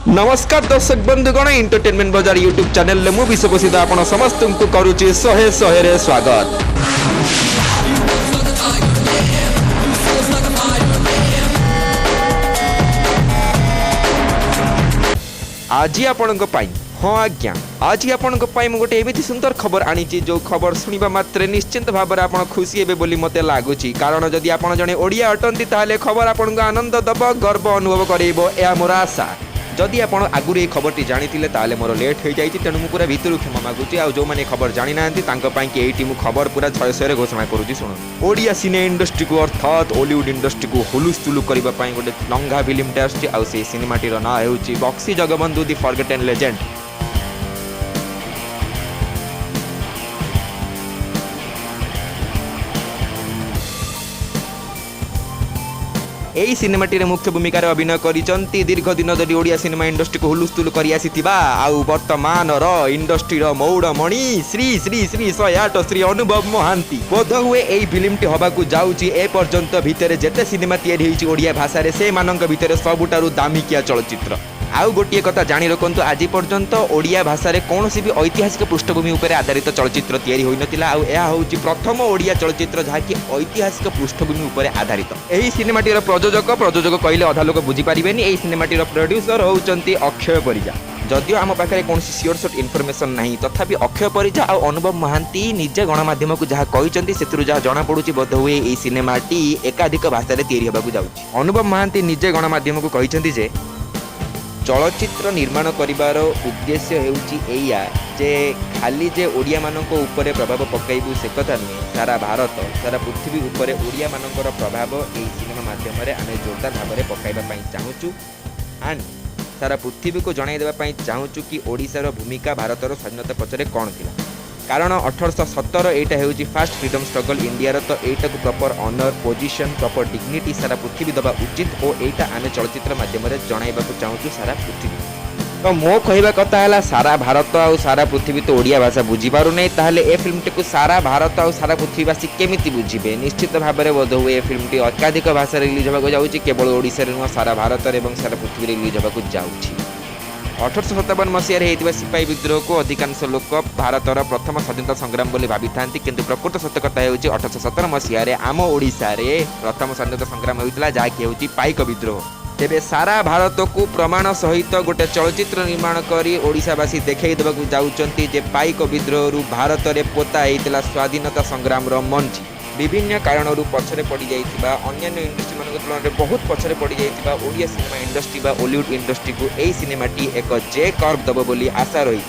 नमस्कार दर्शक बंधुगण एंटरटेनमेंट बाजार यूट्यूब चैनल मु विश्वप्रसिद्ध आपण समस्त को करूची शहे शहे रे स्वागत। आज आपण हाँ आज्ञा आज आपण गोटे एमती सुंदर खबर आनी जो खबर शुणा मात्र निश्चिंत भाव में आप खुशी हे बोली मत लगुच कारण जदि आप जड़े ओडिया अटंती ताले खबर आपन को आनंद दब गर्व अनुभव करेबो या मोर आशा। जदि आप आगुरी ये खबर जानी ताले मोर लेट हो जाए तेणु मुझे पूरा भितर क्षमा मागुची आ जो मैंने खबर जानी ना कि खबर पूरा छय शहे घोषणा करुँच। शुण ओडिया सिने इंडस्ट्री को अर्थात हॉलीवुड इंडस्ट्री को हुलुस्थुलु करने गोटे लंघा फिल्मटे आसुची आ से सिनेमाटीर ना होउची बक्सी जगबंधु दी फॉरगेटन लेजेंड। एही सिनेमाटी मुख्य भूमिका अभिनय करिसंती दीर्घ दिन धरी ओडिया सिनेमा इंडस्ट्री को हुलुस्थुल करि आसीथिबा आउ वर्तमान इंडस्ट्री मौड़मणि श्री श्री श्री 108 श्री अनुभव महांती बोध हुए एही फिल्मटी हबाकू जाउची ए पर्यंत भितर जेते सिनेमा तैयारी होईची ओडिया भाषा रे से मानक भितर सबुटारु दामिकिया चलचित्र। आउ गोटे कथा जानी रखु आज पर्यंत ओडिया भाषा रे कौन भी ऐतिहासिक पृष्ठभूमि उपर आधारित चलचित्र तैयारी होई नथिला आउ एहा होउची प्रथम ओडिया चलचित्र जहाँकि ऐतिहासिक पृष्ठभूमि उपर आधारित। एही सिनेमाटीर प्रयोजक कहले अधा लोक बुझी पारिबेनी। एही सिनेमाटीर प्रोड्यूसर होउचंती अक्षय परिजा। जदियो आम पाखे कौन सियोर सॉर्ट इनफॉरमेशन नहीं तथापि अक्षय परिजा और अनुभव महांती निजे गणमाध्यम को जहाँ कहते से जहाँ जना पड़ुची बोध हुए यही सिनेमाटी एकाधिक भाषा तैयारी होगा जाऊँगी। अनुभव महांती निजे गणमाध्यम को कहते जे चलचित्र निर्माण करिवार उद्देश्य हेउची एया जे खाली जे ओडिया मानक ऊपर प्रभाव पकाइबू से कथा नुहे सारा भारत सारा पृथ्वी ऊपर ओडिया मानकर प्रभाव एही सिनेमा माध्यम रे आमे जोरदार भाव में पकाइबा पई चाहूचु एंड सारा पृथ्वी को जणाई देबा पई चाहूचु कि ओडिशार भूमिका भारतर स्वाधीनता पछरे कौन थिला कारण 1817 एटा हेउची फास्ट फ्रीडम स्ट्रगल इंडिया रो तो एटा को proper honour position proper dignity सारा पृथ्वी दबा उचित और एटा आमे चलचित्र माध्यम रे जणाइबा को चाहूचु सारा पृथ्वी। तो मो कहवा कथा है सारा भारत आ सारा पृथ्वी तो ओडिया भाषा बुझी पारु नै ताहले ए फिल्मटी को सारा भारत आ सारा पृथ्वीवासी केमिति बुझिबे। निश्चित भाव में बोध हुए ए फिल्मटी एकाधिक भाषा रिलीज होगा जाउची केवल ओडिशा रे नुह सारा भारत एवं सारा पृथ्वी रिलीज होगा जाउची। 1857 मसीह होता सिपाही विद्रोह को अधिकांश लोक भारतर प्रथम स्वाधीनता संग्राम बोली भावी था किंतु प्रकृत सत्य कथा हो 1817 मसीह आम ओडिशा रे प्रथम स्वाधीनता संग्राम होता जहाँकि होती पाइक विद्रोह। तेबे सारा भारत को प्रमाण सहित गोटे चलचित्र निर्माण करी ओडिशावासी देखै देबाकू जाउचंती जे पाइक विद्रोह रु भारत रे पोता हेइतला स्वाधीनता संग्राम रो मंच। विभिन्न कारणरू पछरे पड़ी जाइतिबा अन्य इंडस्ट्री मान तुलन में बहुत पछरे पड़ी जाइतिबा ओडिया सिनेमा इंडस्ट्री बा हॉलीवुड इंडस्ट्री को एही सिनेमाटी एक जे कर्व दब बोली आशा रही।